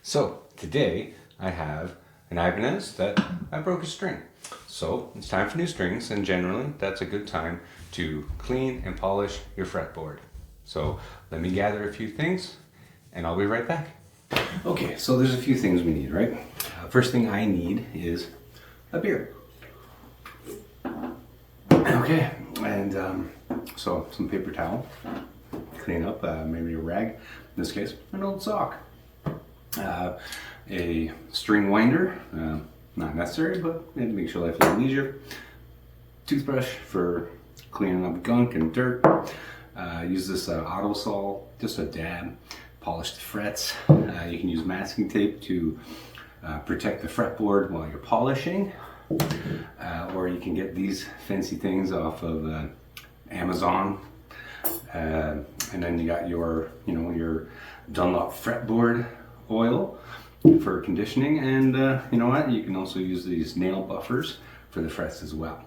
So today I have an Ibanez that I broke a string. So it's time for new strings, and generally that's a good time to clean and polish your fretboard. So let me gather a few things and I'll be right back. Okay, so there's a few things we need, right? First thing I need is a beer. Okay, and so some paper towel, clean up, maybe a rag, in this case, an old sock. A string winder, not necessary, but it makes your life a little easier. Toothbrush for cleaning up gunk and dirt. Use this auto sol, just a dab, polish the frets. You can use masking tape to protect the fretboard while you're polishing, or you can get these fancy things off of Amazon. And then you got your Dunlop fretboard oil for conditioning, and you know what, you can also use these nail buffers for the frets as well.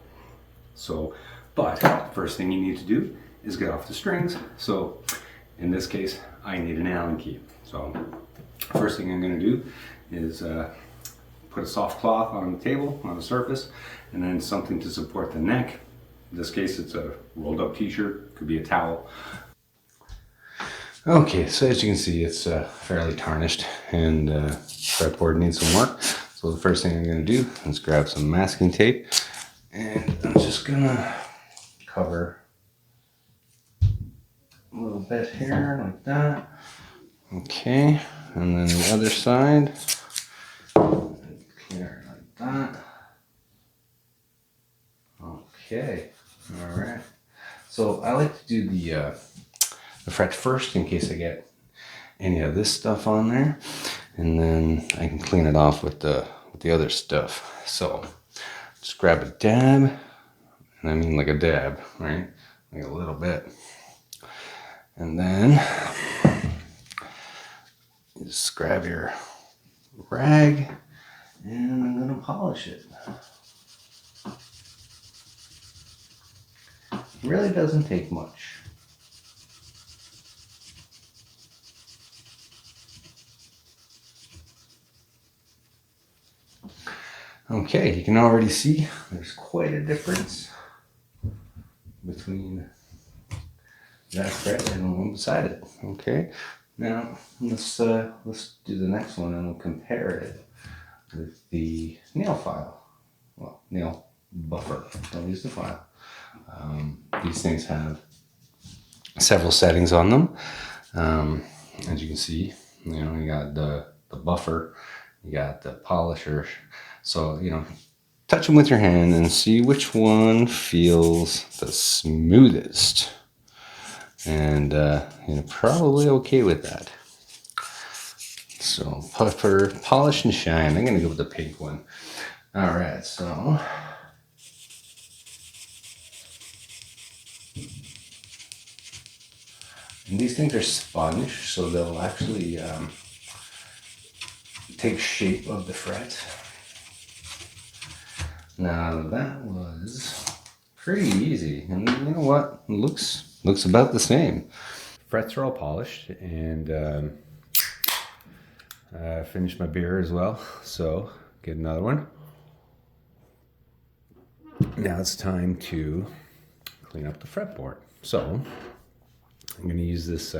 So, but first thing you need to do is get off the strings. So in this case I need an Allen key. So first thing I'm going to do is put a soft cloth on the table, on the surface, and then something to support the neck. In this case it's a rolled up t-shirt, could be a towel. Okay, so as you can see, it's fairly tarnished, and fretboard needs some work. So the first thing I'm going to do is grab some masking tape, and I'm just going to cover a little bit here, like that. Okay, and then the other side, clear like that. Okay, all right. So I like to do the fret first in case I get any of this stuff on there, and then I can clean it off with the other stuff. So just grab a dab, and I mean like a dab, right? Like a little bit, and then just grab your rag, and I'm gonna polish it. It really doesn't take much. Okay, you can already see there's quite a difference between that fret and the one beside it. Okay, now let's do the next one, and we'll compare it with the nail file. Well, nail buffer. Don't use the file. These things have several settings on them. As you can see, you got the buffer, you got the polisher. So, touch them with your hand and see which one feels the smoothest. And you're probably okay with that. So, puffer, polish and shine. I'm going to go with the pink one. All right, so and these things are sponge, so they'll actually take shape of the fret. Now that was pretty easy, and you know what? It looks about the same. Frets are all polished, and I finished my beer as well. So get another one. Now it's time to clean up the fretboard. So I'm going to use this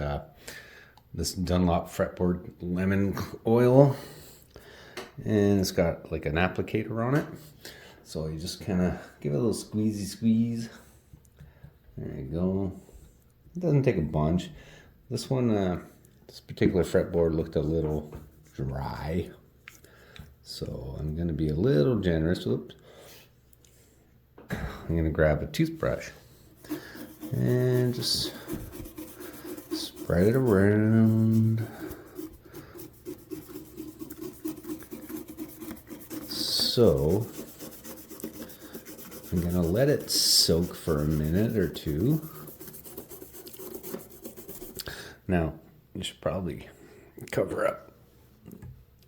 this Dunlop fretboard lemon oil, and it's got like an applicator on it. So you just kind of give it a little squeezy squeeze. There you go. It doesn't take a bunch. This one, this particular fretboard looked a little dry, so I'm going to be a little generous. Oops. I'm going to grab a toothbrush and just spread it around. So I'm gonna let it soak for a minute or two. Now, you should probably cover up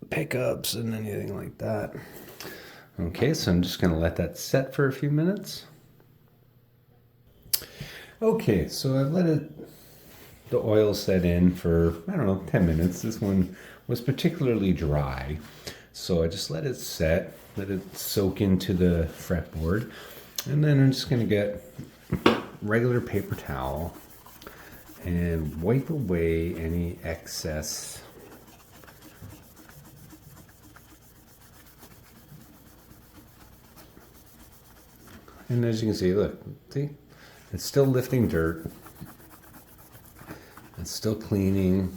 pickups and anything like that. Okay, so I'm just gonna let that set for a few minutes. Okay, so I've let the oil set in for, I don't know, 10 minutes. This one was particularly dry. So I just let it set, let it soak into the fretboard. And then I'm just gonna get regular paper towel and wipe away any excess and as you can see, look, see, it's still lifting dirt, it's still cleaning.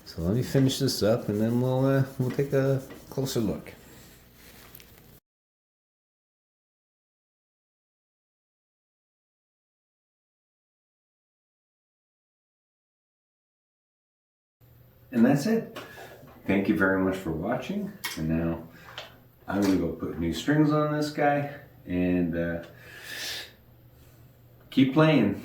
So let me finish this up and then we'll take a closer look. And that's it. Thank you very much for watching. And now I'm gonna go put new strings on this guy and keep playing.